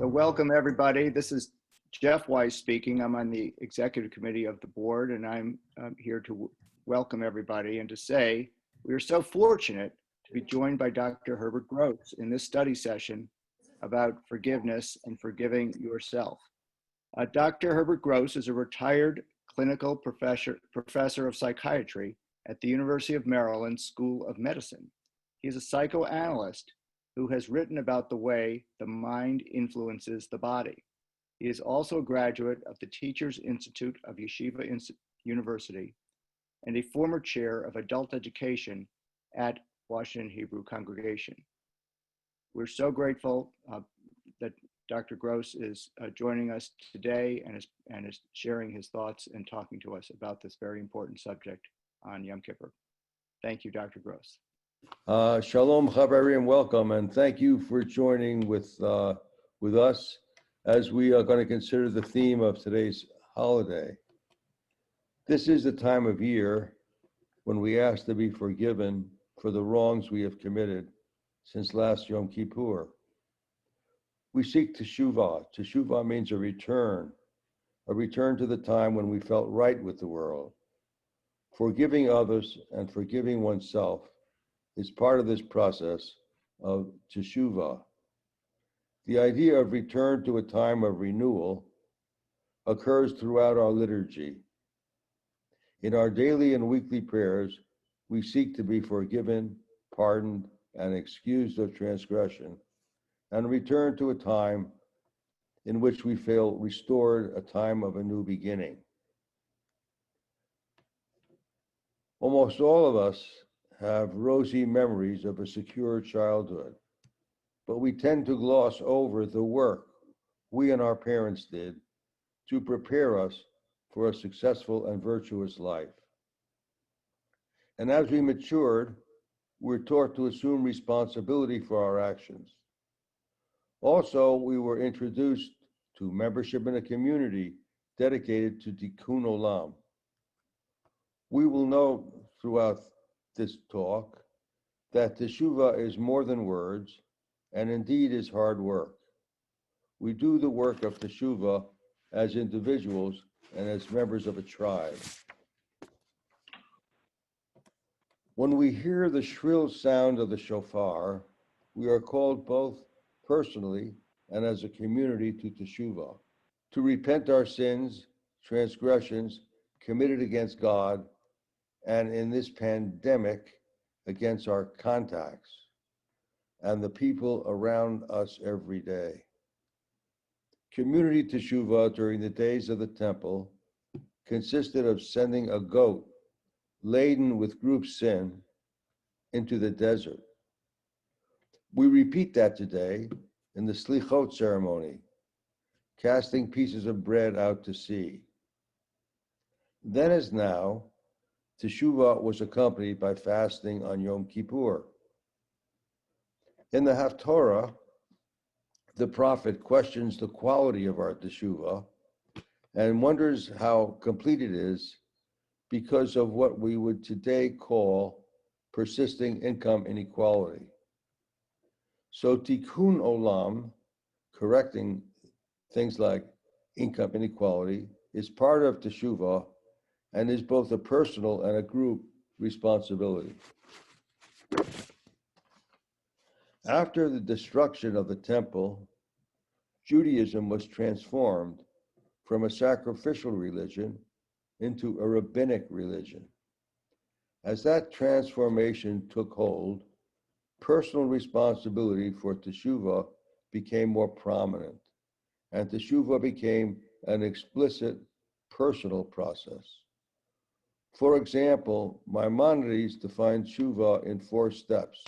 So welcome everybody. This is Jeff Weiss speaking. I'm on the executive committee of the board, and I'm here to welcome everybody and to say we are so fortunate to be joined by Dr. Herbert Gross in this study session about forgiveness and forgiving yourself. Dr. Herbert Gross is a retired clinical professor of psychiatry at the University of Maryland School of Medicine. He is a psychoanalyst who has written about the way the mind influences the body. He is also a graduate of the Teachers Institute of Yeshiva University and a former chair of adult education at Washington Hebrew Congregation. We're so grateful that Dr. Gross is joining us today and is sharing his thoughts and talking to us about this very important subject on Yom Kippur. Thank you, Dr. Gross. Shalom, Chaveri, and welcome, and thank you for joining with us as we are going to consider the theme of today's holiday. This is the time of year when we ask to be forgiven for the wrongs we have committed since last Yom Kippur. We seek Teshuvah. Teshuvah means a return to the time when we felt right with the world. Forgiving others and forgiving oneself is part of this process of Teshuvah. The idea of return to a time of renewal occurs throughout our liturgy. In our daily and weekly prayers, we seek to be forgiven, pardoned, and excused of transgression, and return to a time in which we feel restored, a time of a new beginning. Almost all of us have rosy memories of a secure childhood, but we tend to gloss over the work we and our parents did to prepare us for a successful and virtuous life. And as we matured, we're taught to assume responsibility for our actions. Also, we were introduced to membership in a community dedicated to Tikkun Olam. We will know throughout this talk that Teshuvah is more than words and indeed is hard work. We do the work of Teshuvah as individuals and as members of a tribe. When we hear the shrill sound of the shofar, we are called both personally and as a community to Teshuvah, to repent our sins, transgressions committed against God, and in this pandemic, against our contacts and the people around us every day. Community Teshuvah during the days of the temple consisted of sending a goat laden with group sin into the desert. We repeat that today in the Slichot ceremony, casting pieces of bread out to sea. Then as now, Teshuvah was accompanied by fasting on Yom Kippur. In the Haftorah, the prophet questions the quality of our Teshuvah and wonders how complete it is because of what we would today call persisting income inequality. So Tikkun Olam, correcting things like income inequality, is part of Teshuvah and is both a personal and a group responsibility. After the destruction of the temple, Judaism was transformed from a sacrificial religion into a rabbinic religion. As that transformation took hold, personal responsibility for Teshuvah became more prominent, and Teshuvah became an explicit personal process. For example, Maimonides defined Teshuvah in 4 steps.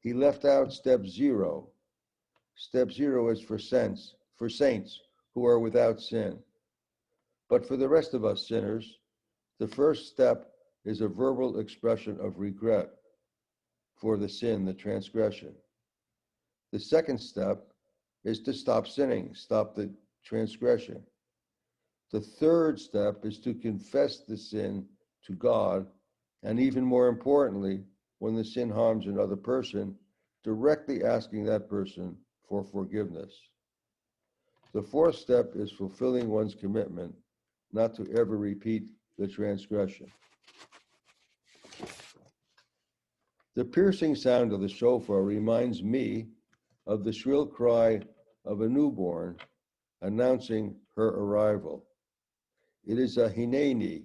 He left out step 0. Step 0 is for saints who are without sin. But for the rest of us sinners, the first step is a verbal expression of regret for the sin, the transgression. The second step is to stop sinning, stop the transgression. The third step is to confess the sin to God, and even more importantly, when the sin harms another person, directly asking that person for forgiveness. The fourth step is fulfilling one's commitment not to ever repeat the transgression. The piercing sound of the shofar reminds me of the shrill cry of a newborn announcing her arrival. It is a hineni,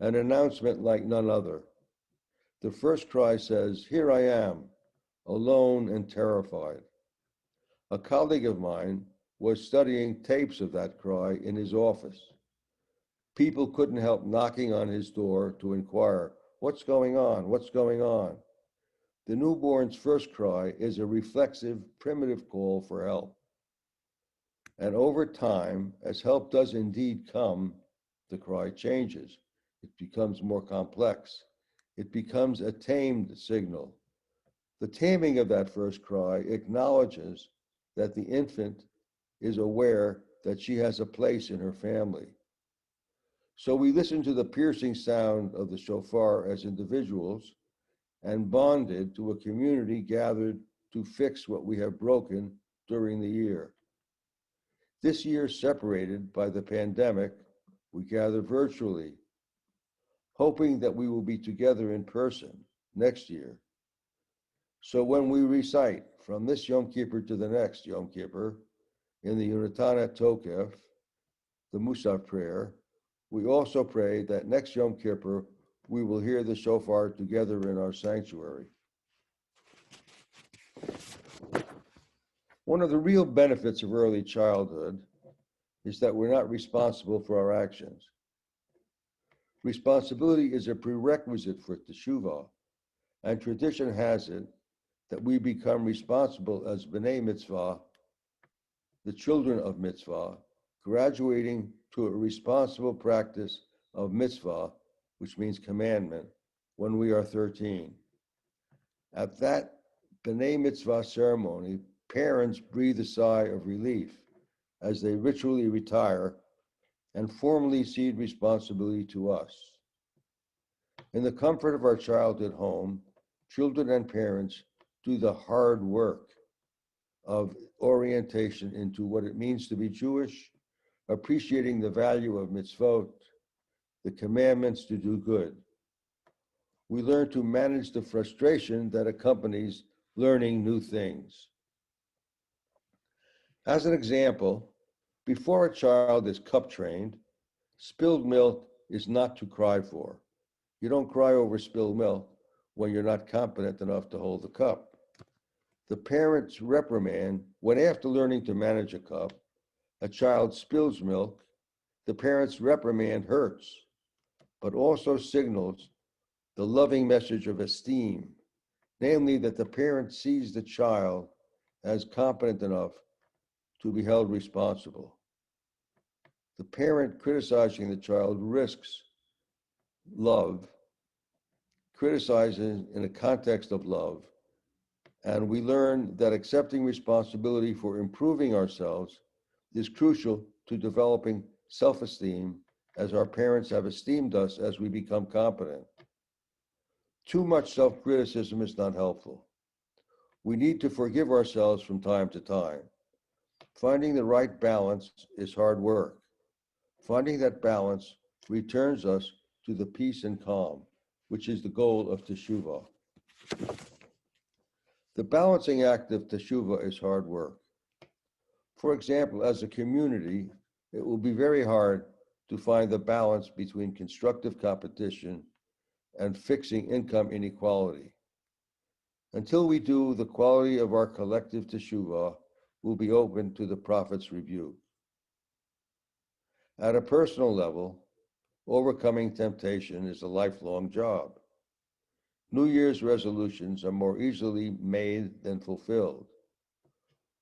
an announcement like none other. The first cry says, "Here I am, alone and terrified." A colleague of mine was studying tapes of that cry in his office. People couldn't help knocking on his door to inquire, "What's going on? What's going on?" The newborn's first cry is a reflexive, primitive call for help. And over time, as help does indeed come, the cry changes. It becomes more complex. It becomes a tamed signal. The taming of that first cry acknowledges that the infant is aware that she has a place in her family. So we listen to the piercing sound of the shofar as individuals and bonded to a community gathered to fix what we have broken during the year. This year, separated by the pandemic, we gather virtually, hoping that we will be together in person next year. So when we recite from this Yom Kippur to the next Yom Kippur, in the Untitled Chapter, the Musaf prayer, we also pray that next Yom Kippur we will hear the shofar together in our sanctuary. One of the real benefits of early childhood is that we're not responsible for our actions. Responsibility is a prerequisite for Teshuvah, and tradition has it that we become responsible as B'nai Mitzvah, the children of Mitzvah, graduating to a responsible practice of Mitzvah, which means commandment, when we are 13. At that B'nai Mitzvah ceremony, parents breathe a sigh of relief as they ritually retire and formally cede responsibility to us. In the comfort of our childhood home, children and parents do the hard work of orientation into what it means to be Jewish, appreciating the value of mitzvot, the commandments to do good. We learn to manage the frustration that accompanies learning new things. As an example, before a child is cup trained, spilled milk is not to cry for. You don't cry over spilled milk when you're not competent enough to hold the cup. The parent's reprimand, when after learning to manage a cup, a child spills milk, the parent's reprimand hurts, but also signals the loving message of esteem, namely that the parent sees the child as competent enough to be held responsible. The parent criticizing the child risks love, criticizing in a context of love, and we learn that accepting responsibility for improving ourselves is crucial to developing self-esteem, as our parents have esteemed us as we become competent. Too much self-criticism is not helpful. We need to forgive ourselves from time to time. Finding the right balance is hard work. Finding that balance returns us to the peace and calm, which is the goal of Teshuvah. The balancing act of Teshuva is hard work. For example, as a community, it will be very hard to find the balance between constructive competition and fixing income inequality. Until we do, the quality of our collective Teshuvah will be open to the Prophet's rebuke. At a personal level, overcoming temptation is a lifelong job. New Year's resolutions are more easily made than fulfilled.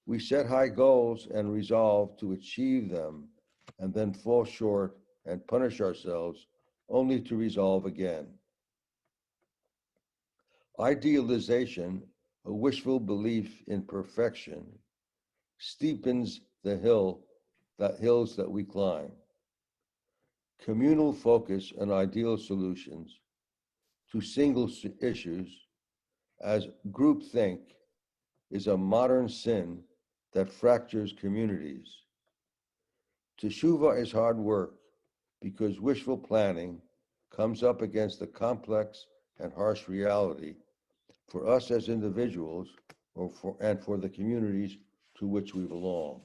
We set high goals and resolve to achieve them, and then fall short and punish ourselves only to resolve again. Idealization, a wishful belief in perfection, steepens the hills that we climb. Communal focus on ideal solutions to single issues as groupthink is a modern sin that fractures communities. Teshuva is hard work because wishful planning comes up against the complex and harsh reality for us as individuals and for the communities to which we belong.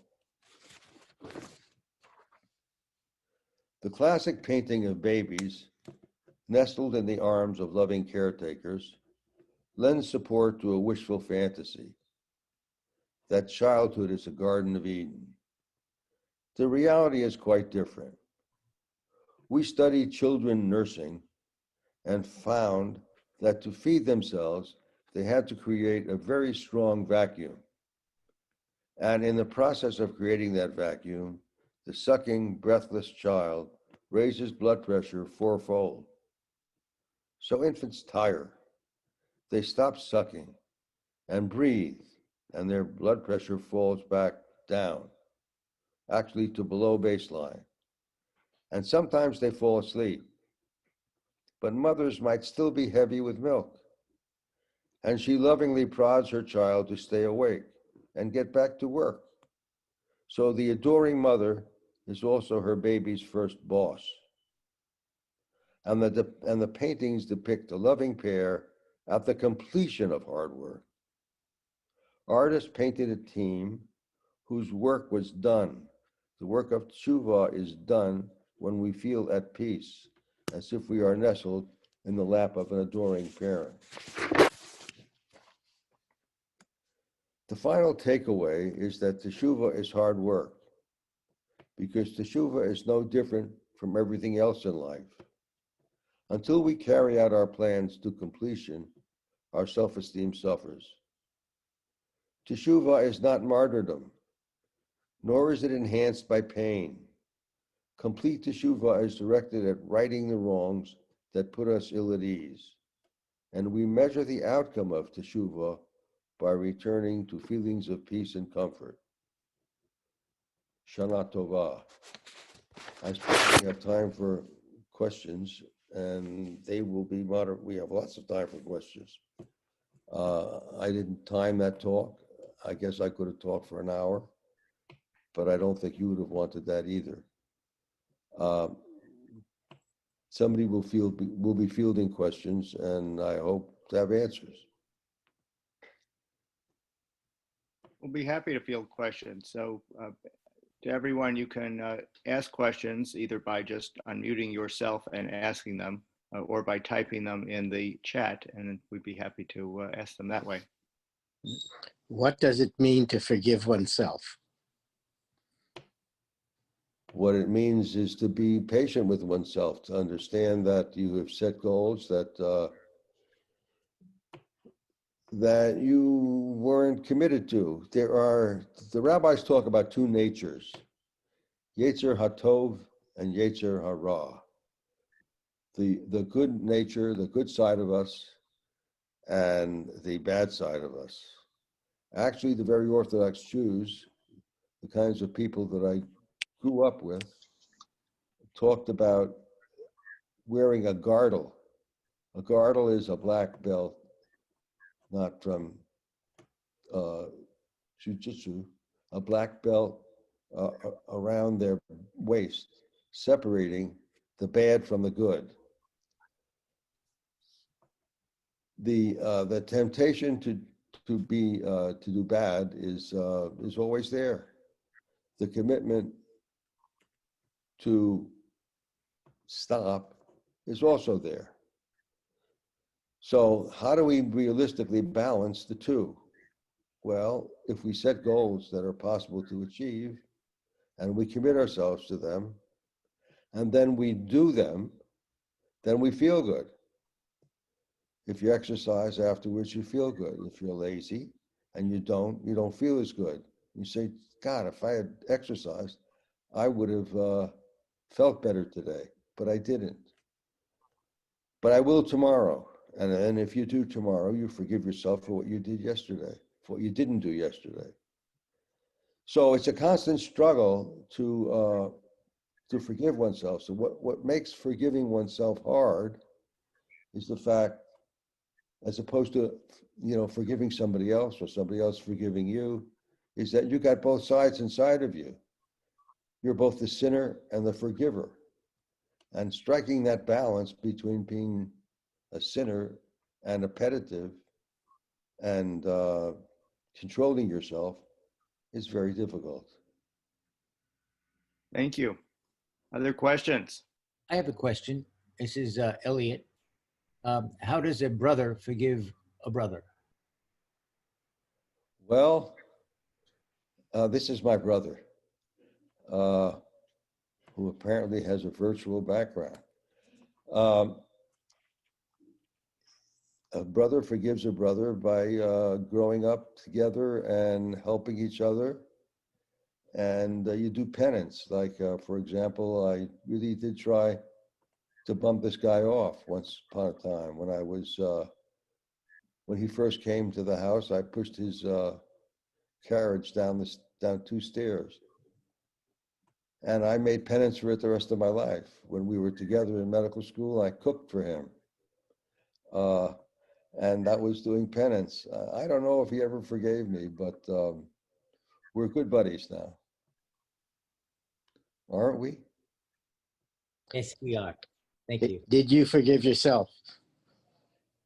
The classic painting of babies nestled in the arms of loving caretakers lends support to a wishful fantasy that childhood is a Garden of Eden. The reality is quite different. We studied children nursing and found that to feed themselves, they had to create a very strong vacuum. And in the process of creating that vacuum, the sucking, breathless child raises blood pressure fourfold. So infants tire. They stop sucking and breathe, and their blood pressure falls back down, actually to below baseline. And sometimes they fall asleep. But mothers might still be heavy with milk. And she lovingly prods her child to stay awake and get back to work. So the adoring mother is also her baby's first boss. And the paintings depict a loving pair at the completion of hard work. Artists painted a team whose work was done. The work of Teshuva is done when we feel at peace, as if we are nestled in the lap of an adoring parent. The final takeaway is that Teshuva is hard work, because Teshuva is no different from everything else in life. Until we carry out our plans to completion, our self-esteem suffers. Teshuva is not martyrdom, nor is it enhanced by pain. Complete Teshuva is directed at righting the wrongs that put us ill at ease, and we measure the outcome of Teshuva by returning to feelings of peace and comfort. Shana Tova. I suppose we have time for questions, and they will be moderate. We have lots of time for questions. I didn't time that talk. I guess I could have talked for an hour, but I don't think you would have wanted that either. Somebody will be fielding questions, and I hope to have answers. We'll be happy to field questions. So to everyone, you can ask questions either by just unmuting yourself and asking them, or by typing them in the chat, and we'd be happy to ask them that way. What does it mean to forgive oneself? What it means is to be patient with oneself, to understand that you have set goals that you weren't committed to. The rabbis talk about two natures, Yetzer HaTov and Yetzer Hara. The good nature, the good side of us, and the bad side of us. Actually, the very Orthodox Jews, the kinds of people that I grew up with, talked about wearing a girdle. A girdle is a black belt, not from jujitsu, a black belt around their waist, separating the bad from the good. The temptation to do bad is always there. The commitment to stop is also there. So how do we realistically balance the two? Well, if we set goals that are possible to achieve and we commit ourselves to them and then we do them, then we feel good. If you exercise afterwards, you feel good. If you're lazy and you don't feel as good. You say, God, if I had exercised, I would have felt better today, but I didn't. But I will tomorrow. And if you do tomorrow, you forgive yourself for what you did yesterday, for what you didn't do yesterday. So it's a constant struggle to forgive oneself. So what makes forgiving oneself hard is the fact, as opposed to forgiving somebody else or somebody else forgiving you, is that you got both sides inside of you. you're both the sinner and the forgiver. And striking that balance between being a sinner and appetitive and controlling yourself is very difficult. Thank you. Other questions? I have a question. This is Elliot. How does a brother forgive a brother? Well, this is my brother, who apparently has a virtual background. A brother forgives a brother by growing up together and helping each other. And you do penance. Like, for example, I really did try to bump this guy off once upon a time. When he first came to the house, I pushed his carriage down 2 stairs. And I made penance for it the rest of my life. When we were together in medical school, I cooked for him. And that was doing penance. I don't know if he ever forgave me, but we're good buddies now. Aren't we? Yes, we are. Thank you. Did you forgive yourself?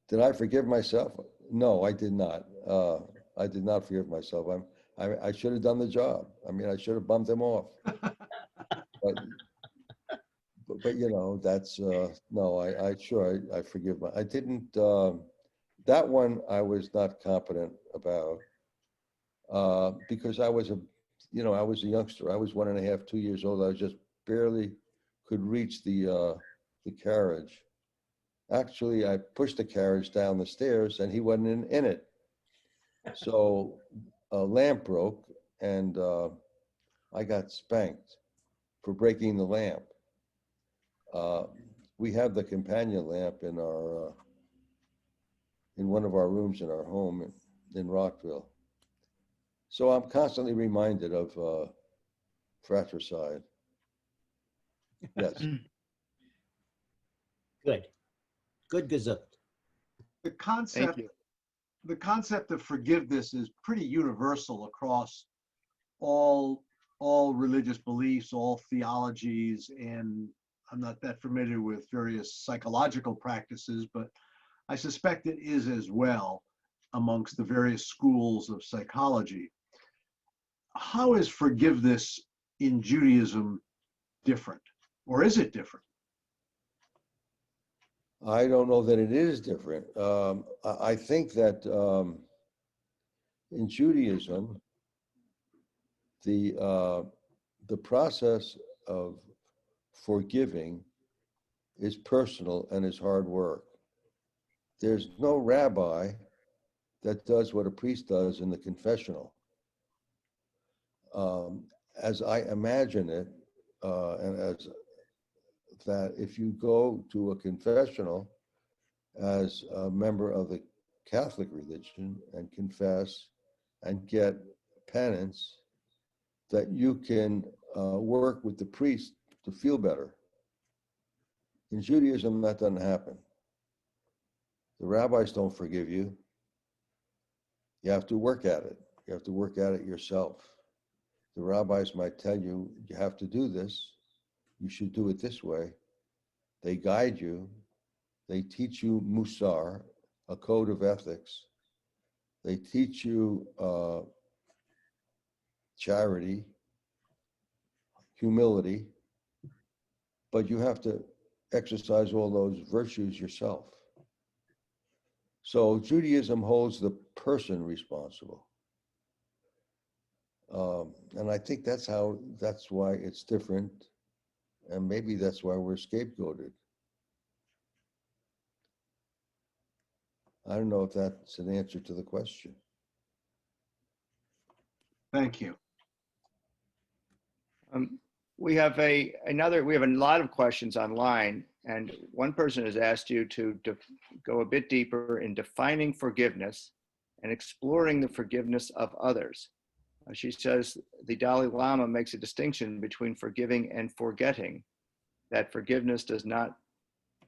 Did I forgive myself? No, I did not. I did not forgive myself. I should have done the job. I mean, I should have bumped him off. But you know, that's no. I forgive I didn't. That one I was not competent about because I was a youngster. I was 1.5, 2 years old. I just barely could reach the carriage. Actually, I pushed the carriage down the stairs and he wasn't in it. So a lamp broke and I got spanked for breaking the lamp. We have the companion lamp in one of our rooms in our home in Rockville. So I'm constantly reminded of fratricide. Yes. Good. Good gesund. The Thank concept, you. the concept of forgiveness is pretty universal across all religious beliefs, all theologies, and I'm not that familiar with various psychological practices, but I suspect it is as well amongst the various schools of psychology. How is forgiveness in Judaism different, or is it different? I don't know that it is different. I think that in Judaism, the process of forgiving is personal and is hard work. There's no rabbi that does what a priest does in the confessional. As I imagine it, and as that if you go to a confessional as a member of the Catholic religion and confess and get penance, that you can work with the priest to feel better. In Judaism, that doesn't happen. The rabbis don't forgive you. You have to work at it. You have to work at it yourself. The rabbis might tell you, you have to do this. You should do it this way. They guide you. They teach you musar, a code of ethics. They teach you charity, humility, but you have to exercise all those virtues yourself. So Judaism holds the person responsible. And I think that's why it's different. And maybe that's why we're scapegoated. I don't know if that's an answer to the question. Thank you. We have a lot of questions online, and one person has asked you to go a bit deeper in defining forgiveness and exploring the forgiveness of others. She says the Dalai Lama makes a distinction between forgiving and forgetting, that forgiveness does not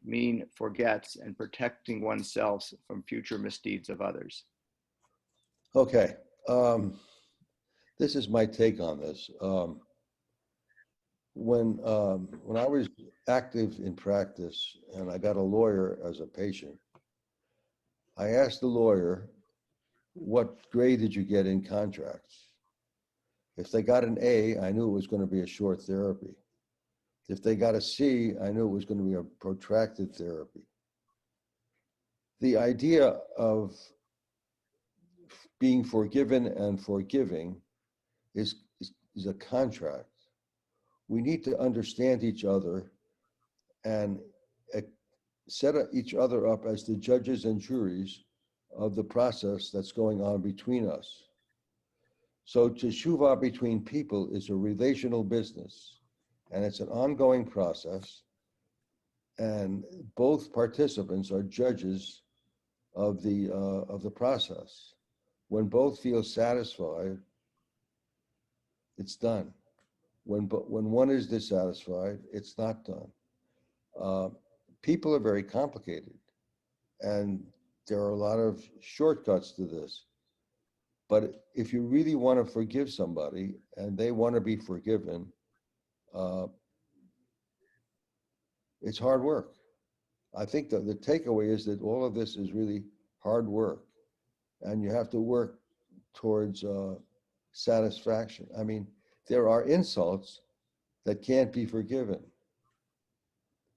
mean forgets, and protecting oneself from future misdeeds of others. Okay, this is my take on this. when I was active in practice and I got a lawyer as a patient, I asked the lawyer, what grade did you get in contracts? If they got an A, I knew it was going to be a short therapy. If they got a C, I knew it was going to be a protracted therapy. The idea of being forgiven and forgiving is a contract. We need to understand each other and set each other up as the judges and juries of the process that's going on between us. So Teshuvah between people is a relational business, and it's an ongoing process, and both participants are judges of the process. When both feel satisfied, it's done. When one is dissatisfied, it's not done. People are very complicated, and there are a lot of shortcuts to this. But if you really want to forgive somebody and they want to be forgiven, it's hard work. I think that the takeaway is that all of this is really hard work, and you have to work towards satisfaction. I mean, there are insults that can't be forgiven.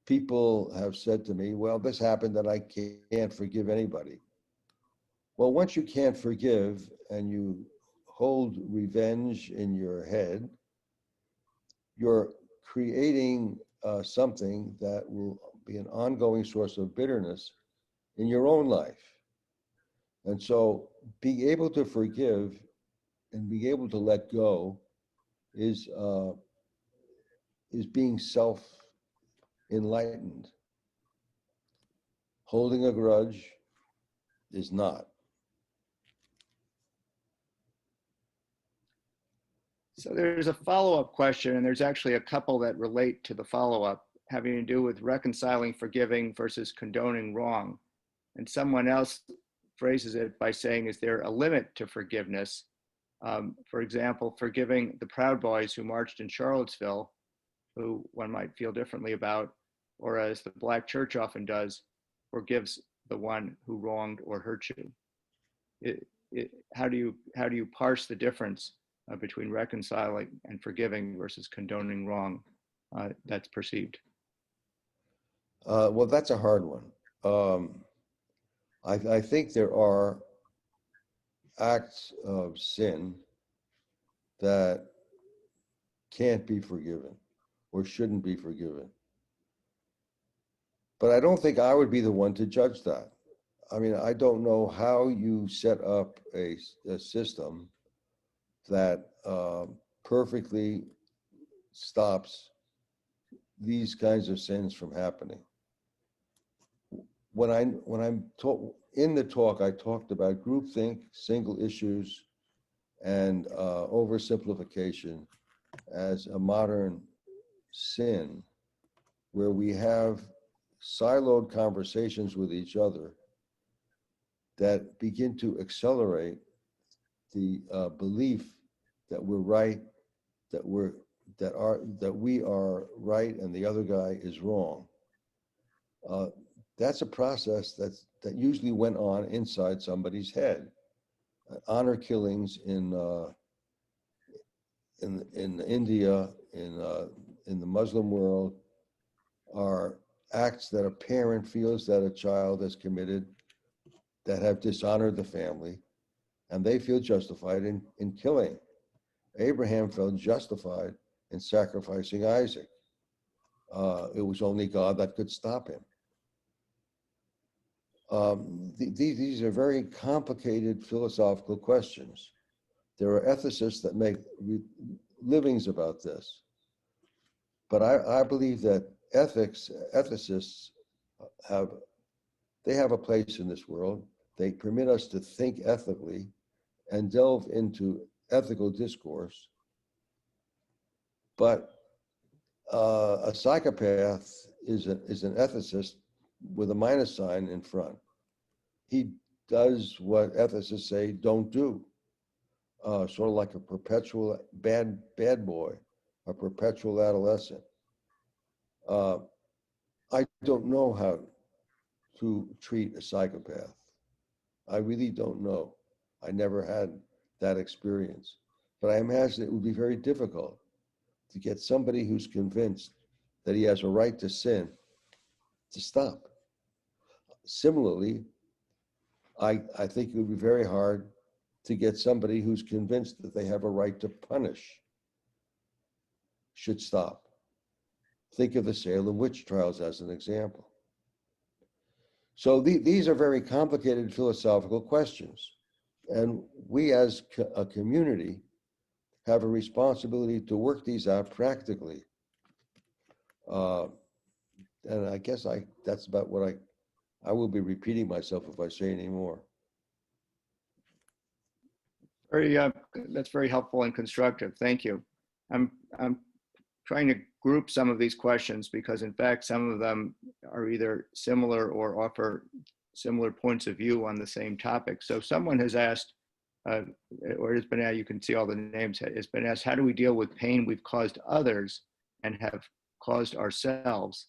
People have said to me, well, this happened and I can't forgive anybody. Well, once you can't forgive and you hold revenge in your head, you're creating something that will be an ongoing source of bitterness in your own life. And so being able to forgive and being able to let go is being self-enlightened. Holding a grudge is not. So there's a follow-up question, and there's actually a couple that relate to the follow-up, having to do with reconciling forgiving versus condoning wrong. And someone else phrases it by saying, is there a limit to forgiveness? For example, forgiving the Proud Boys who marched in Charlottesville, who one might feel differently about, or as the Black Church often does, forgives the one who wronged or hurt you. How do you parse the difference between reconciling and forgiving versus condoning wrong that's perceived? Well, that's a hard one. I think there are acts of sin that can't be forgiven or shouldn't be forgiven. But I don't think I would be the one to judge that. I mean, I don't know how you set up a system that perfectly stops these kinds of sins from happening. When I'm in the talk, I talked about groupthink, single issues, and oversimplification as a modern sin, where we have siloed conversations with each other that begin to accelerate the belief that we're right, that we are right and the other guy is wrong. That's a process that usually went on inside somebody's head. Honor killings in India, in the Muslim world, are acts that a parent feels that a child has committed that have dishonored the family, and they feel justified in killing. Abraham felt justified in sacrificing Isaac. It was only God that could stop him. These are very complicated philosophical questions. There are ethicists that make livings about this. But I believe that ethicists have a place in this world. They permit us to think ethically and delve into ethical discourse. But a psychopath is an ethicist with a minus sign in front. He does what ethicists say don't do. Sort of like a perpetual bad boy, a perpetual adolescent. I don't know how to treat a psychopath. I really don't know. I never had that experience. But I imagine it would be very difficult to get somebody who's convinced that he has a right to sin to stop. Similarly, I think it would be very hard to get somebody who's convinced that they have a right to punish should stop. Think of the Salem witch trials as an example. So these are very complicated philosophical questions. And we as a community have a responsibility to work these out practically. And I guess that's about what I will be repeating myself if I say any more. That's very helpful and constructive. Thank you. I'm trying to group some of these questions because in fact, some of them are either similar or offer similar points of view on the same topic. So someone has asked, or it's been asked, you can see all the names, it's been asked, how do we deal with pain we've caused others and have caused ourselves?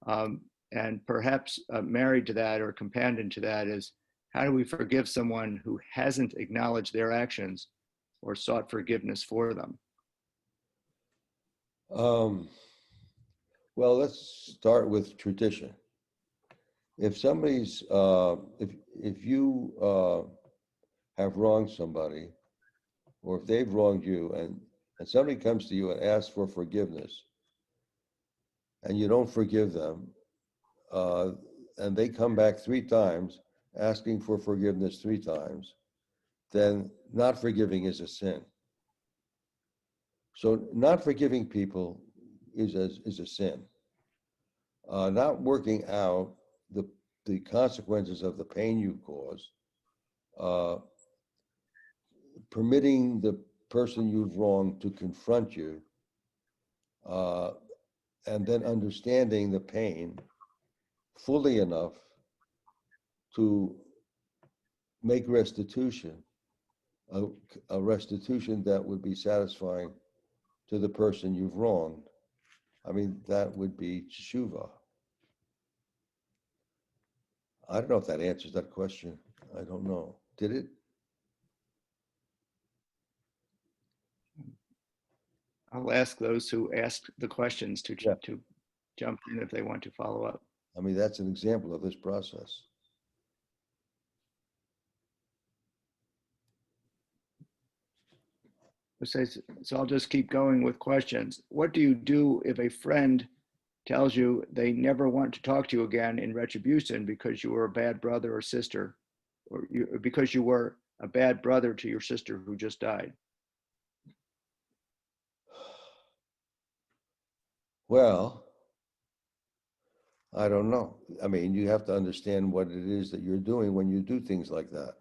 And perhaps married to that or companion to that is, how do we forgive someone who hasn't acknowledged their actions or sought forgiveness for them? Well, let's start with tradition. If somebody's, if you have wronged somebody, or if they've wronged you, and somebody comes to you and asks for forgiveness, and you don't forgive them, and they come back 3 times asking for forgiveness 3 times, then not forgiving is a sin. So not forgiving people is a sin. Not working out the consequences of the pain you caused, permitting the person you've wronged to confront you, and then understanding the pain fully enough to make restitution, a restitution that would be satisfying to the person you've wronged. I mean, that would be teshuva. I don't know if that answers that question. I don't know. Did it? I'll ask those who asked the questions to Yeah. jump in if they want to follow up. I mean, that's an example of this process. So I'll just keep going with questions. What do you do if a friend tells you they never want to talk to you again in retribution because you were a bad brother or sister, or because you were a bad brother to your sister who just died? Well, I don't know. I mean, you have to understand what it is that you're doing when you do things like that.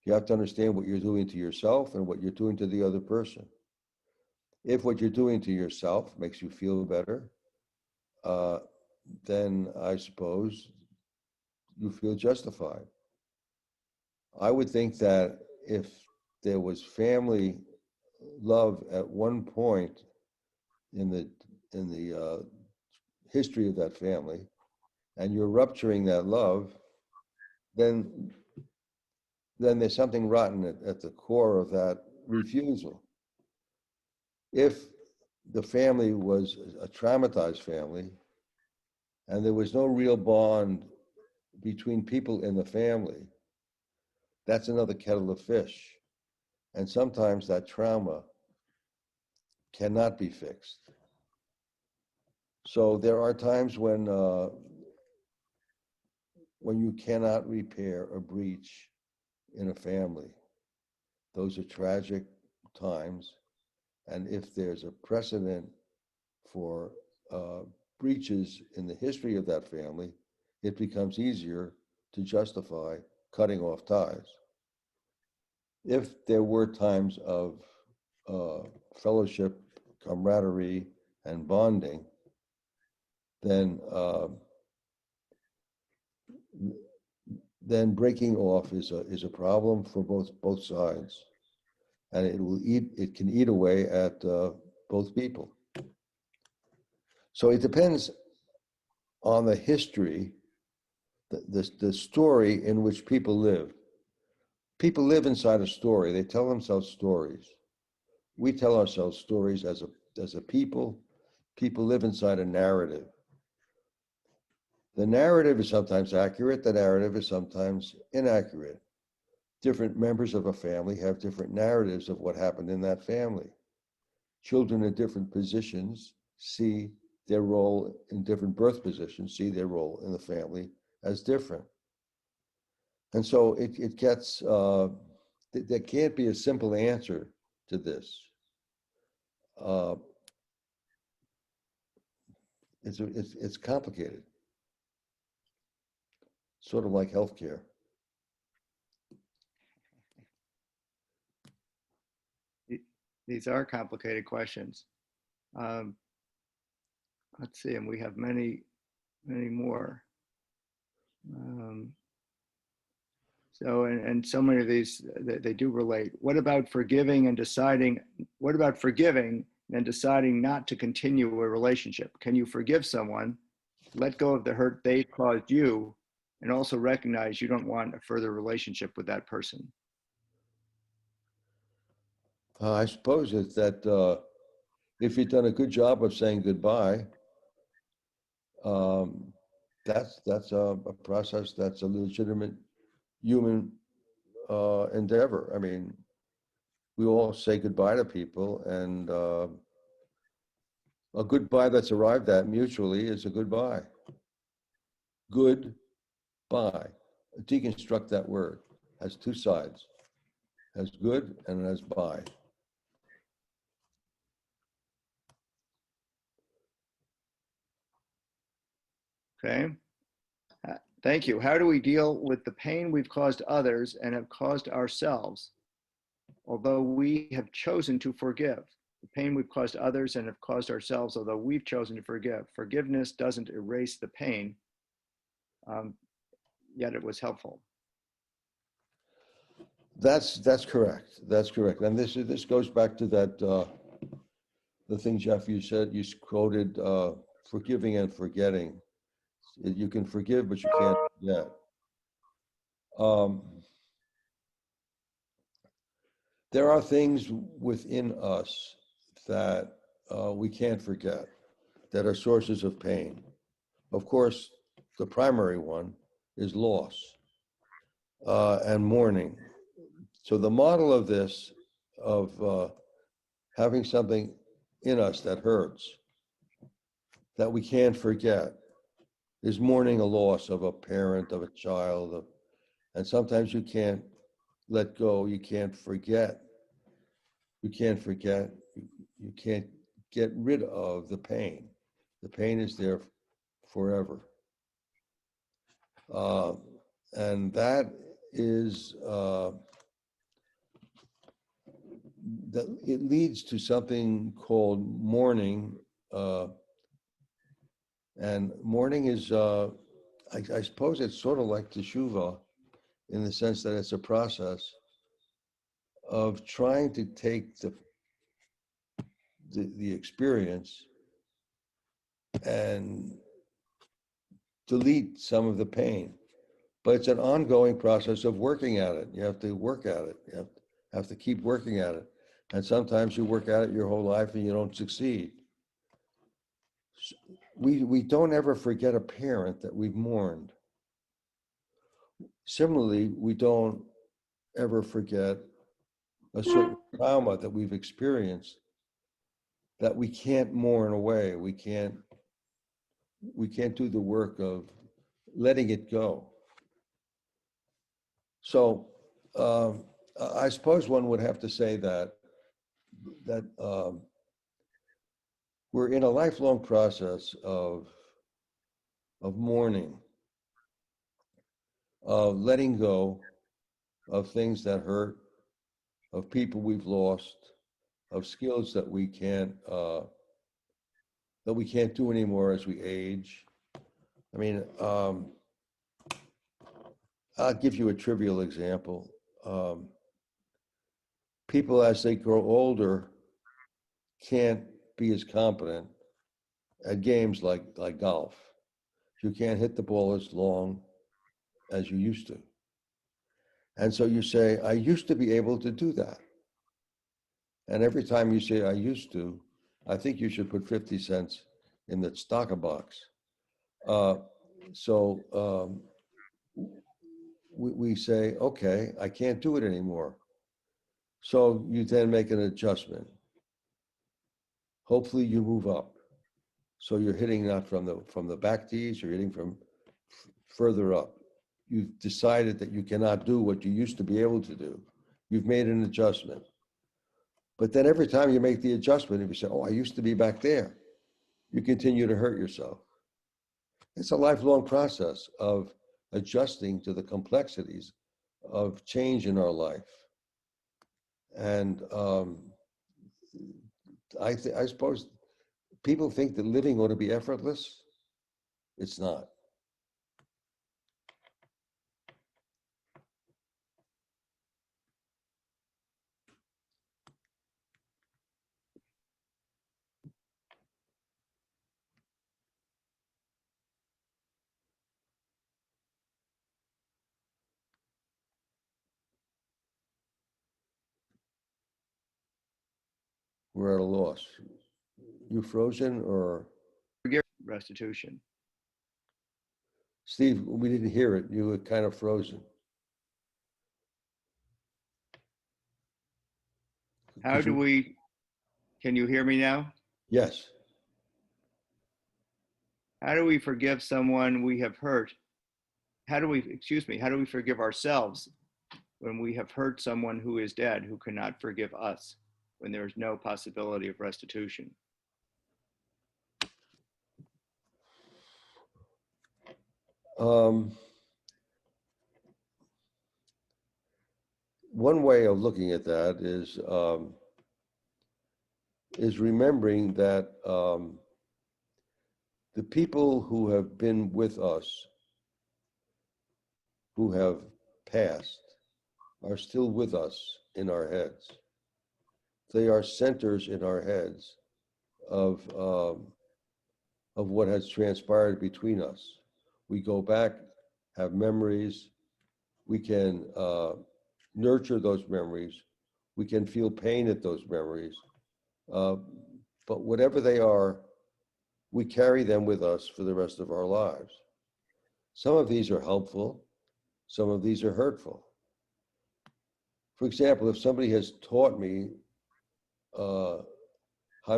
You have to understand what you're doing to yourself and what you're doing to the other person. If what you're doing to yourself makes you feel better, then I suppose you feel justified. I would think that if there was family love at one point in the history of that family, and you're rupturing that love, then there's something rotten at the core of that refusal. If the family was a traumatized family, and there was no real bond between people in the family, that's another kettle of fish. And sometimes that trauma cannot be fixed. So there are times when you cannot repair a breach in a family. Those are tragic times. And if there's a precedent for breaches in the history of that family, it becomes easier to justify cutting off ties. If there were times of fellowship, camaraderie, and bonding, then breaking off is a problem for both sides, and it can eat away at both people. So it depends on the history, the story in which people live. People live inside a story. They tell themselves stories. We tell ourselves stories as a people. People live inside a narrative. The narrative is sometimes accurate. The narrative is sometimes inaccurate. Different members of a family have different narratives of what happened in that family. Children in different positions see their role in different birth positions, see their role in the family as different. And so it gets, there can't be a simple answer to this. It's complicated, sort of like healthcare. These are complicated questions. Let's see, and we have many more. So, and so many of these, they do relate. What about forgiving and deciding not to continue a relationship? Can you forgive someone, let go of the hurt they caused you, and also recognize you don't want a further relationship with that person? I suppose it's that if you've done a good job of saying goodbye, that's a process that's a legitimate human endeavor. I mean, we all say goodbye to people, and a goodbye that's arrived at mutually is a goodbye. Goodbye. Deconstruct that word. It has two sides. It has good and it has bye. Okay. Thank you. How do we deal with the pain we've caused others and have caused ourselves, although we have chosen to forgive? The pain we've caused others and have caused ourselves, although we've chosen to forgive. Forgiveness doesn't erase the pain, yet it was helpful. That's correct. That's correct. And this goes back to that the thing, Jeff, you said, you quoted forgiving and forgetting. You can forgive, but you can't forget. There are things within us that we can't forget, that are sources of pain. Of course, the primary one is loss and mourning. So the model of this, of having something in us that hurts, that we can't forget, is mourning a loss of a parent, of a child, and sometimes you can't let go, you can't forget. You can't forget, you can't get rid of the pain. The pain is there forever. And that is, that it leads to something called mourning. And mourning is, I suppose it's sort of like Teshuva, in the sense that it's a process of trying to take the experience and delete some of the pain. But it's an ongoing process of working at it. You have to work at it. You have to keep working at it. And sometimes you work at it your whole life and you don't succeed. We don't ever forget a parent that we've mourned. Similarly, we don't ever forget a certain trauma that we've experienced that we can't mourn away. We can't do the work of letting it go. So I suppose one would have to say that we're in a lifelong process of mourning, of letting go of things that hurt, of people we've lost, of skills that we can't do anymore as we age. I mean, I'll give you a trivial example. People as they grow older can't be as competent at games like golf. You can't hit the ball as long as you used to. And so you say, I used to be able to do that. And every time you say, I used to, I think you should put 50 cents in the stock box. We say, okay, I can't do it anymore. So you then make an adjustment. Hopefully you move up. So you're hitting not from the back tees, you're hitting from further up. You've decided that you cannot do what you used to be able to do. You've made an adjustment. But then every time you make the adjustment, if you say, oh, I used to be back there, you continue to hurt yourself. It's a lifelong process of adjusting to the complexities of change in our life. And I suppose people think that living ought to be effortless. It's not. We're at a loss. You frozen or? Forgive restitution. Steve, we didn't hear it. You were kind of frozen. How do we, can you hear me now? Yes. How do we forgive someone we have hurt? How do we forgive ourselves when we have hurt someone who is dead, who cannot forgive us, when there is no possibility of restitution? One way of looking at that is remembering that the people who have been with us, who have passed, are still with us in our heads. They are centers in our heads of what has transpired between us. We go back, have memories. We can nurture those memories. We can feel pain at those memories. But whatever they are, we carry them with us for the rest of our lives. Some of these are helpful. Some of these are hurtful. For example, if somebody has taught me how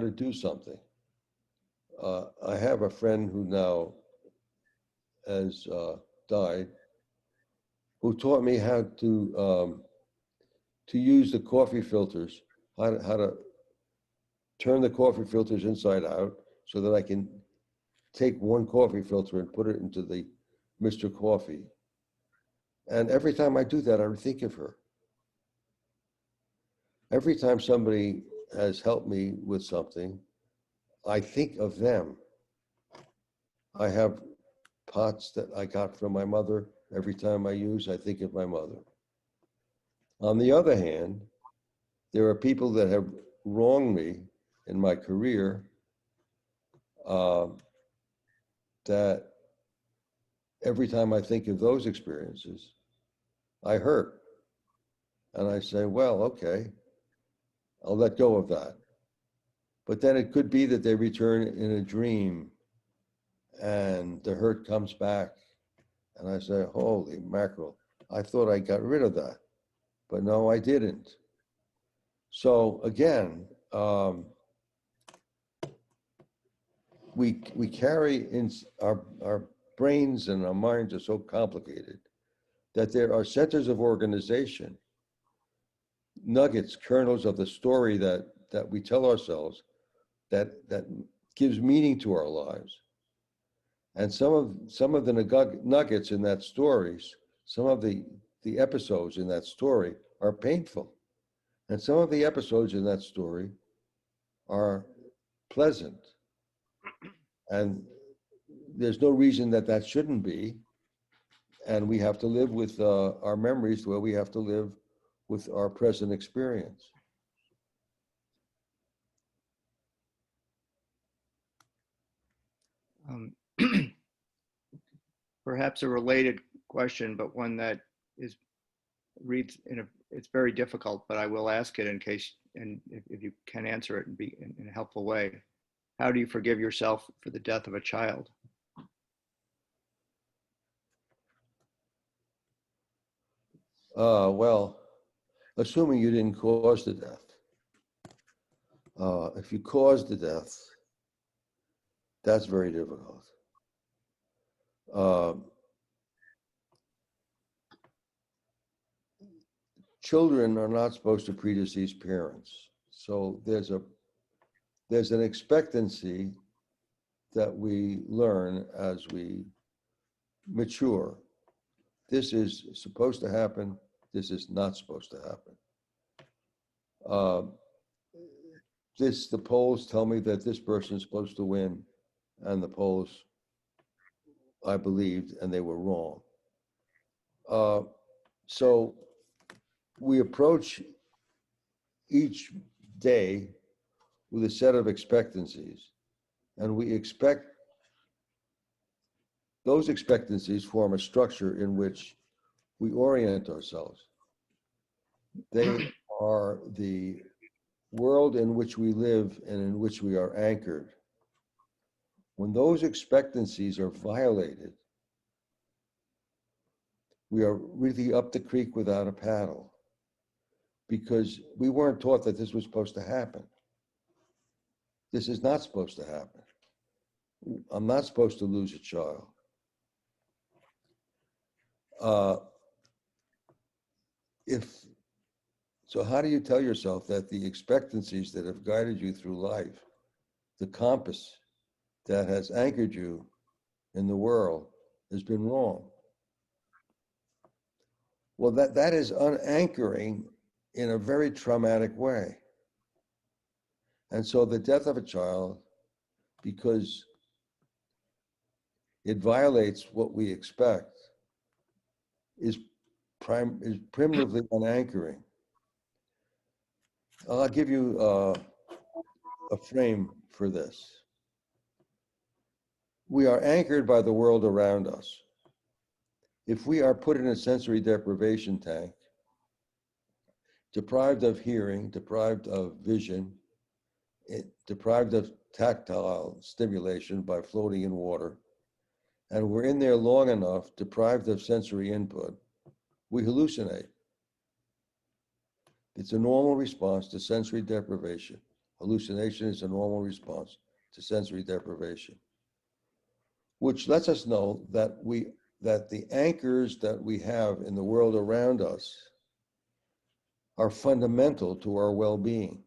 to do something, I have a friend who now has died, who taught me how to use the coffee filters, how to turn the coffee filters inside out so that I can take one coffee filter and put it into the Mr. Coffee. And every time I do that, I think of her. Every time somebody has helped me with something, I think of them. I have pots that I got from my mother. Every time I use, I think of my mother. On the other hand, there are people that have wronged me in my career that every time I think of those experiences, I hurt. And I say, well, okay, I'll let go of that. But then it could be that they return in a dream and the hurt comes back. And I say, holy mackerel, I thought I got rid of that. But no, I didn't. So again, we carry in our brains and our minds are so complicated that there are centers of organization, nuggets, kernels of the story that we tell ourselves that gives meaning to our lives. And some of the nuggets in that stories, some of the episodes in that story are painful. And some of the episodes in that story are pleasant. And there's no reason that shouldn't be. And we have to live with our memories the way we have to live with our present experience. perhaps a related question, but one that is reads it's very difficult, but I will ask it in case, and if you can answer it and be in a helpful way. How do you forgive yourself for the death of a child? Well, assuming you didn't cause the death. If you caused the death, that's very difficult. Children are not supposed to predecease parents. So there's an expectancy that we learn as we mature. This is supposed to happen. This is not supposed to happen. The polls tell me that this person is supposed to win, and the polls, I believed, and they were wrong. So we approach each day with a set of expectancies, and we expect those expectancies form a structure in which we orient ourselves. They are the world in which we live and in which we are anchored. When those expectancies are violated, we are really up the creek without a paddle, because we weren't taught that this was supposed to happen. This is not supposed to happen. I'm not supposed to lose a child. So how do you tell yourself that the expectancies that have guided you through life, the compass that has anchored you in the world, has been wrong? Well, that is unanchoring in a very traumatic way. And so the death of a child, because it violates what we expect, is primitively unanchoring. I'll give you a frame for this. We are anchored by the world around us. If we are put in a sensory deprivation tank, deprived of hearing, deprived of vision, deprived of tactile stimulation by floating in water, and we're in there long enough, deprived of sensory input, we hallucinate. It's a normal response to sensory deprivation. Hallucination is a normal response to sensory deprivation, which lets us know that the anchors that we have in the world around us are fundamental to our well-being.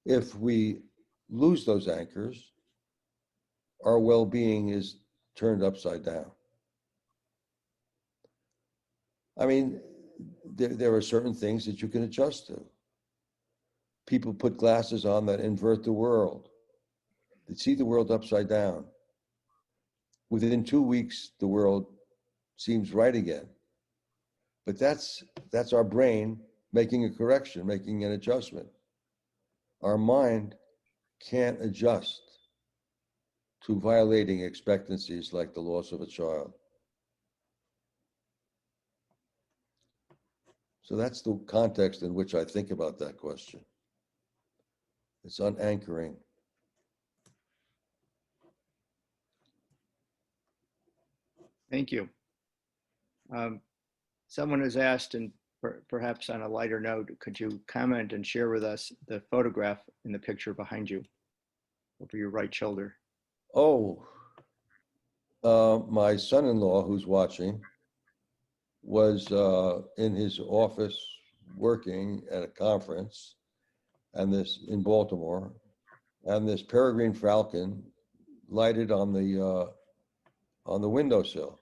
If we lose those anchors, our well-being is turned upside down. I mean, there are certain things that you can adjust to. People put glasses on that invert the world, that see the world upside down. Within 2 weeks, the world seems right again. But that's our brain making a correction, making an adjustment. Our mind can't adjust to violating expectancies like the loss of a child. So that's the context in which I think about that question. It's unanchoring. Thank you. Someone has asked, and perhaps on a lighter note, could you comment and share with us the photograph in the picture behind you over your right shoulder? Oh, my son-in-law, who's watching, was in his office working at a conference, and this in Baltimore, and this peregrine falcon lighted on the windowsill.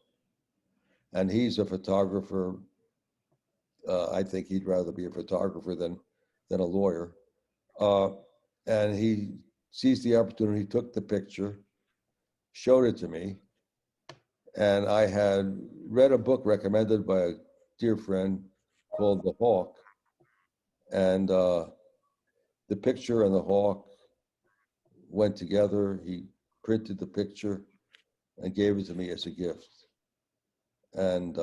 And he's a photographer. I think he'd rather be a photographer than a lawyer. And he seized the opportunity, took the picture, showed it to me. And I had read a book recommended by a dear friend called The Hawk. And the picture and the hawk went together. He printed the picture, and gave it to me as a gift. And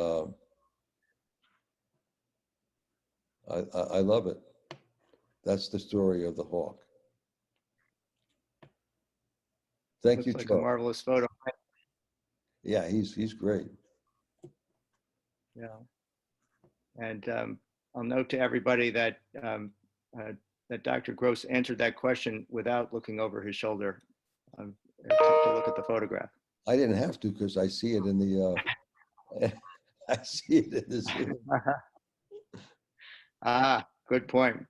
I love it. That's the story of the hawk. Thank you, Looks like a Charles. marvelous photo. Yeah, he's great. Yeah. And I'll note to everybody that that Dr. Gross answered that question without looking over his shoulder to look at the photograph. I didn't have to because I see it in the I see it in the Zoom. Good point.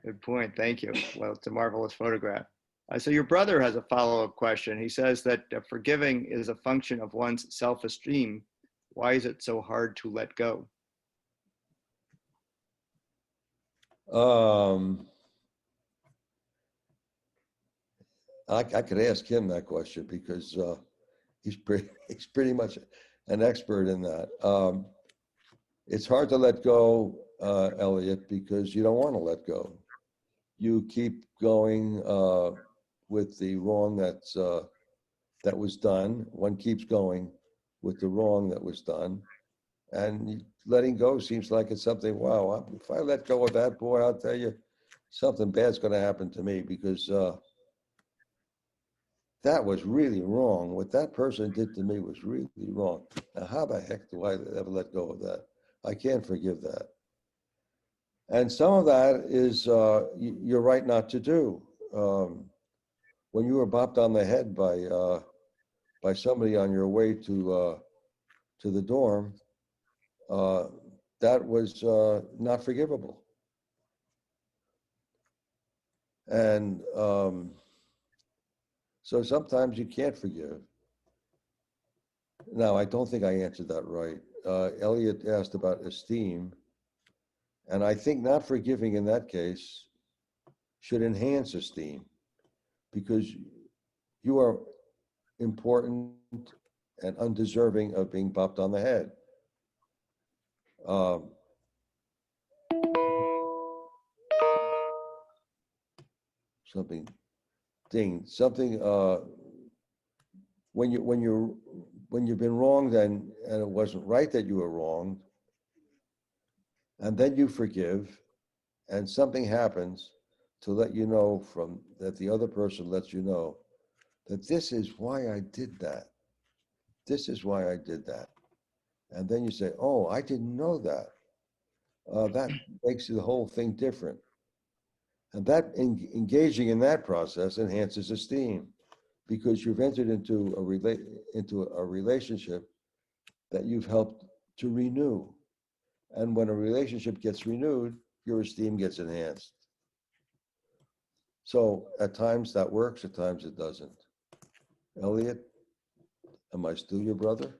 Good point. Thank you. Well, it's a marvelous photograph. So your brother has a follow-up question. He says that forgiving is a function of one's self-esteem. Why is it so hard to let go? I could ask him that question because he's pretty much an expert in that. It's hard to let go, Elliot, because you don't want to let go. You keep going with the wrong that was done. One keeps going with the wrong that was done, and letting go seems like it's something. Wow, if I let go of that, boy, I'll tell you, something bad's going to happen to me because that was really wrong. What that person did to me was really wrong. Now, how the heck do I ever let go of that? I can't forgive that. And some of that is you're right not to do. When you were bopped on the head by somebody on your way to the dorm, that was not forgivable. And so sometimes you can't forgive. Now, I don't think I answered that right. Elliot asked about esteem. And I think not forgiving in that case should enhance esteem because you are important and undeserving of being bopped on the head. Something ding, something when you've been wronged and it wasn't right that you were wronged, and then you forgive, and something happens to let you know from that the other person lets you know that this is why I did that. This is why I did that. And then you say, oh, I didn't know that. That makes the whole thing different. And that engaging in that process enhances esteem because you've entered into a relationship that you've helped to renew. And when a relationship gets renewed, your esteem gets enhanced. So at times that works, at times it doesn't. Elliot, am I still your brother?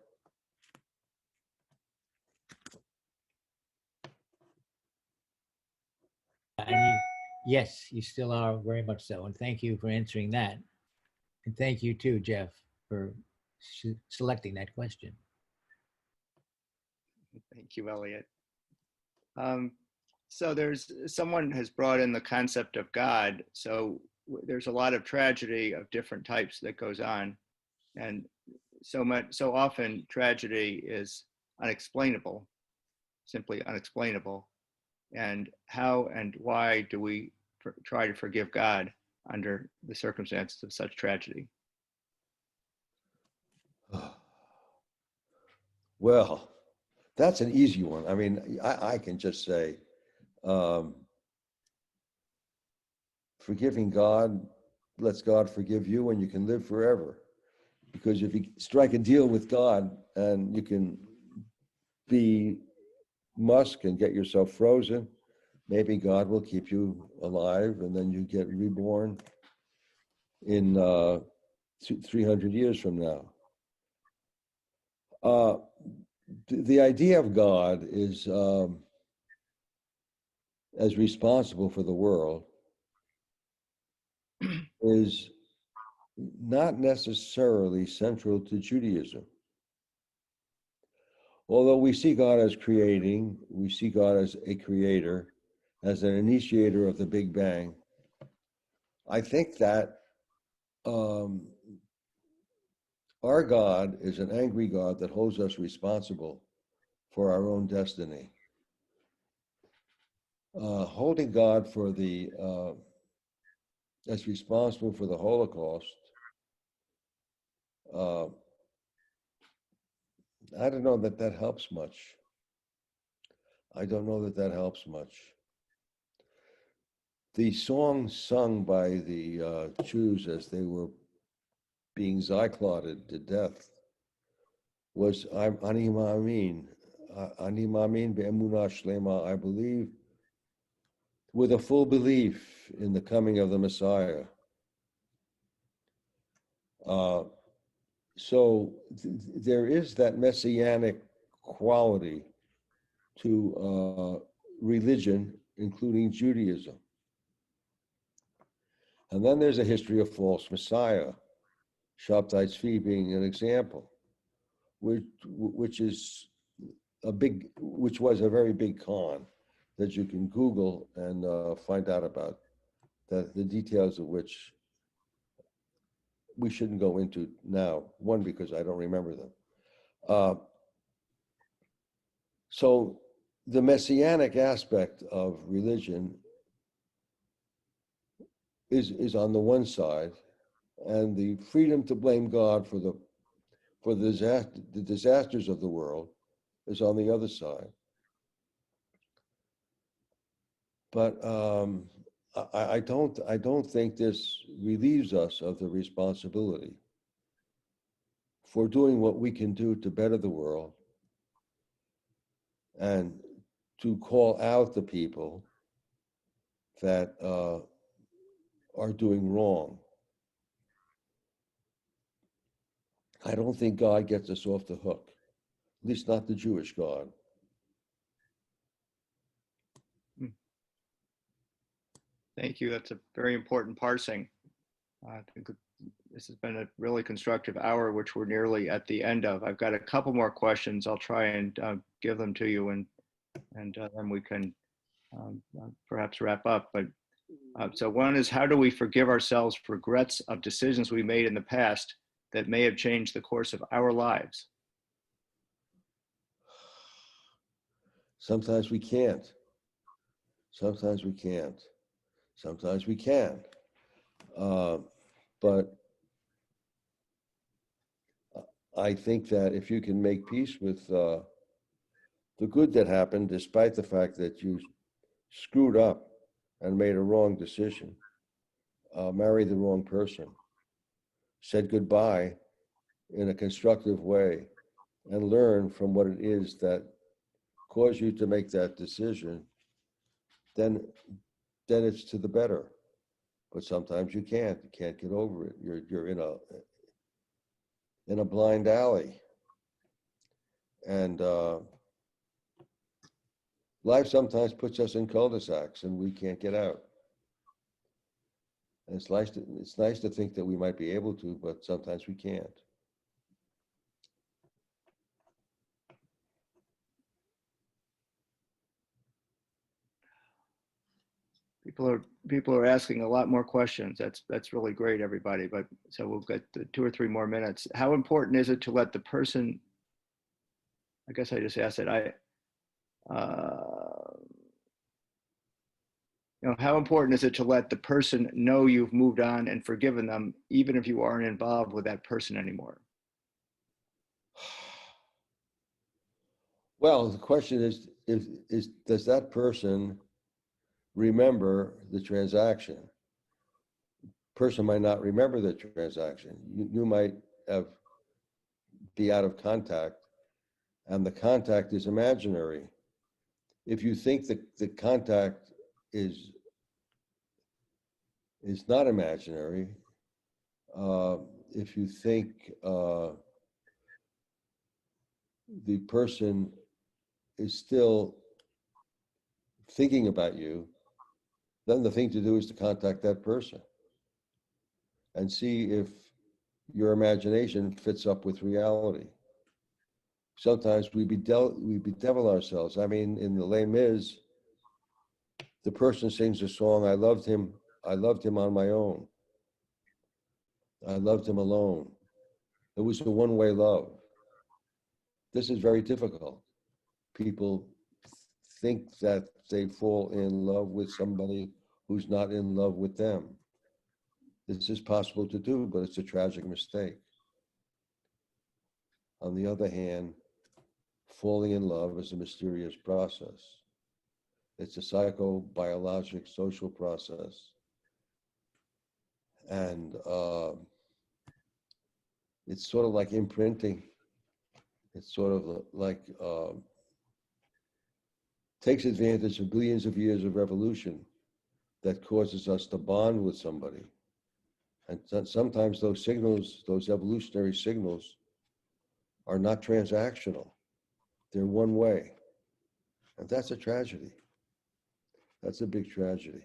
Yes, you still are very much so. And thank you for answering that. And thank you too, Jeff, for selecting that question. Thank you, Elliot. So someone has brought in the concept of God. So there's a lot of tragedy of different types that goes on. And so often tragedy is unexplainable, simply unexplainable. And how and why do we try to forgive God under the circumstances of such tragedy? Well, that's an easy one. I mean, I can just say, forgiving God lets God forgive you and you can live forever. Because if you strike a deal with God and you can be musk and get yourself frozen, maybe God will keep you alive and then you get reborn in 300 years from now. The idea of God is as responsible for the world is not necessarily central to Judaism. Although we see God as creating, we see God as a creator, as an initiator of the Big Bang, I think that Our God is an angry God that holds us responsible for our own destiny. Holding God for as responsible for the Holocaust, I don't know that that helps much. I don't know that that helps much. The song sung by the Jews as they were being zyklotted to death was Ani Ma'amin, Ani Ma'amin be'emunah shlema, I believe with a full belief in the coming of the Messiah. So there is that messianic quality to religion, including Judaism. And then there's a history of false messiah, Shabtai Tzvi being an example, which was a very big con that you can Google and find out about, the details of which we shouldn't go into now. One, because I don't remember them. So the messianic aspect of religion is on the one side, and the freedom to blame God for the disasters of the world is on the other side. But I don't think this relieves us of the responsibility for doing what we can do to better the world and to call out the people that are doing wrong. I don't think God gets us off the hook, at least not the Jewish God. Thank you. That's a very important parsing. I think this has been a really constructive hour, which we're nearly at the end of. I've got a couple more questions. I'll try and give them to you, and then we can perhaps wrap up. But so one is, how do we forgive ourselves for regrets of decisions we made in the past that may have changed the course of our lives? Sometimes we can't. Sometimes we can't. Sometimes we can. But I think that if you can make peace with the good that happened, despite the fact that you screwed up and made a wrong decision, married the wrong person, said goodbye in a constructive way, and learn from what it is that caused you to make that decision, then it's to the better. But sometimes you can't get over it. You're in a blind alley, and life sometimes puts us in cul-de-sacs and we can't get out. And it's nice to think that we might be able to, but sometimes we can't. People are asking a lot more questions. That's really great, everybody. But so we'll get 2 or 3 more minutes. How important is it to let the person? I guess I just asked it. How important is it to let the person know you've moved on and forgiven them, even if you aren't involved with that person anymore? Well, the question is does that person remember the transaction? Person might not remember the transaction. You might be out of contact, and the contact is imaginary. If you think that the contact is not imaginary, if you think the person is still thinking about you, then the thing to do is to contact that person and see if your imagination fits up with reality. Sometimes we bedevil ourselves. I mean, in the Les Mis, the person sings a song, I loved him on my own. I loved him alone. It was a one-way love. This is very difficult. People think that they fall in love with somebody who's not in love with them. This is possible to do, but it's a tragic mistake. On the other hand, falling in love is a mysterious process. It's a psychobiologic social process. And it's sort of like imprinting. It's sort of like takes advantage of billions of years of evolution that causes us to bond with somebody. And sometimes those signals, those evolutionary signals, are not transactional. They're one way. And that's a tragedy. That's a big tragedy.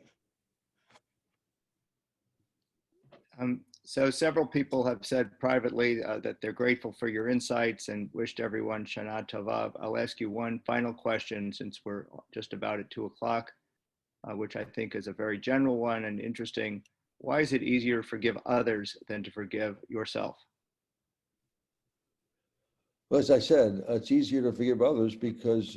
So several people have said privately that they're grateful for your insights and wished everyone Shana Tova. I'll ask you one final question since we're just about at 2 o'clock, which I think is a very general one and interesting. Why is it easier to forgive others than to forgive yourself? Well, as I said, it's easier to forgive others because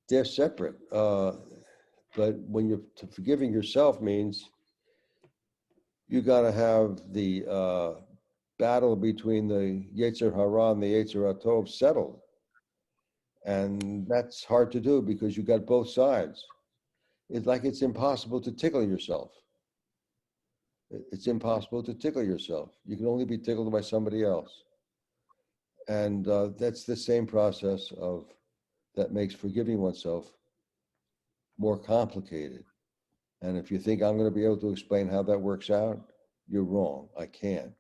they're separate. But when you're forgiving yourself means you got to have the battle between the Yetzer Hara and the Yetzer HaTov settled. And that's hard to do because you got both sides. It's like it's impossible to tickle yourself. It's impossible to tickle yourself. You can only be tickled by somebody else. And that's the same process that makes forgiving oneself more complicated. And if you think I'm going to be able to explain how that works out, you're wrong. I can't.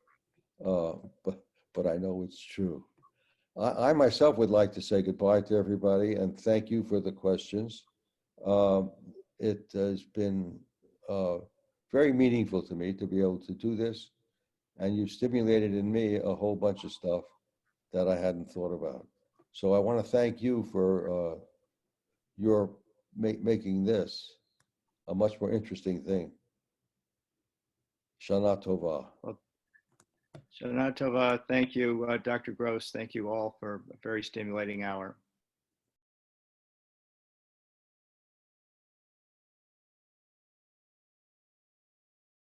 But I know it's true. I myself would like to say goodbye to everybody and thank you for the questions. It has been very meaningful to me to be able to do this. And you've stimulated in me a whole bunch of stuff that I hadn't thought about. So I want to thank you for your making this a much more interesting thing. Shana Tova. Shana Tova, thank you, Dr. Gross. Thank you all for a very stimulating hour.